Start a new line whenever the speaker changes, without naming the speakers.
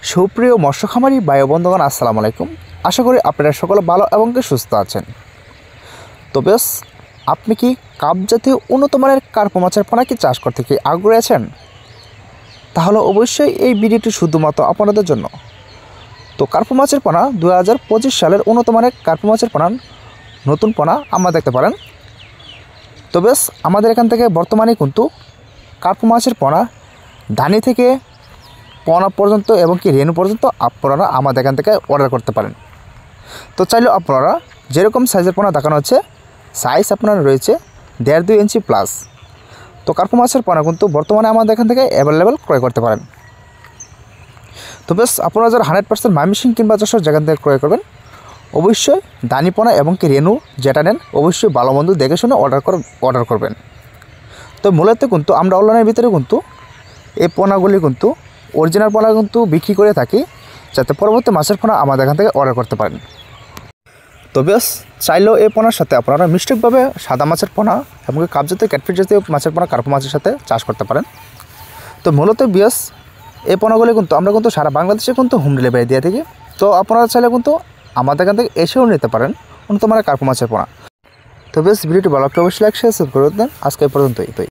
সুপ্রিয় মৎস্য খামারি ভাই বন্ধুগণ, আসসালামু আলাইকুম। আশা করি আপনারা সকলে ভালো এবং সুস্থ আছেন। তো বেশ, আপনি কি কাপ জাতীয় উন্নত মানের কার্প মাছের পোনা কি চাষ করতে কি আগ্রহী আছেন? তাহলে অবশ্যই এই ভিডিওটি শুধুমাত্র আপনাদের জন্য। তো কার্প মাছের পোনা 2025 সালের উন্নত মানের কার্প মাছের পোনা নতুন পোনা আমরা দেখতে পারেন। তো বেশ, আমাদের এখান থেকে বর্তমানে কিন্তু কার্প মাছের পোনা ধানি থেকে পোনা পর্যন্ত এবং কি রেনু পর্যন্ত আপনারা আমাদের এখান থেকে অর্ডার করতে পারেন। তো চাইলেও আপনারা যেরকম সাইজের পোনা দেখানো হচ্ছে, সাইজ আপনার রয়েছে 1.5-2 ইঞ্চি প্লাস। তো কার্প মাছের পোনা কিন্তু বর্তমানে আমাদের এখান থেকে অ্যাভেলেবেল ক্রয় করতে পারেন। তো বেশ, আপনারা যারা 100% ময়মনসিংহ কিংবা যশোর যেখান থেকে ক্রয় করবেন, অবশ্যই দানি পোনা এবং কি রেনু যেটা নেন অবশ্যই ভালো মন্দ দেখে শুনে অর্ডার করবেন। তো মূলত কিন্তু আমরা অনলাইনের ভিতরে কিন্তু এই পোনাগুলি কিন্তু অরিজিনাল পোনা কিন্তু বিক্রি করে থাকি, যাতে পরবর্তী মাছের পোনা আমাদের এখান থেকে অর্ডার করতে পারেন। তো বেশ, চাইলেও এই পোনার সাথে আপনারা মিষ্টিকভাবে সাদা মাছের পোনা এবং কাপ জাতীয় ক্যাটফিশ জাতীয় মাছের পোনা কার্প মাছের সাথে চাষ করতে পারেন। তো মূলত বেশ, এই পোনাগুলি কিন্তু আমরা কিন্তু সারা বাংলাদেশে কিন্তু হোম ডেলিভারি দিয়ে থাকি। তো আপনারা চাইলে কিন্তু আমাদের এখান থেকে এসেও নিতে পারেন উন্নত মানের কার্প মাছের পোনা। তো বেশ, ভিডিওটি ভালো লাগলে অবশ্যই লাইক শেয়ার করে দেন। আজকে এই পর্যন্তই।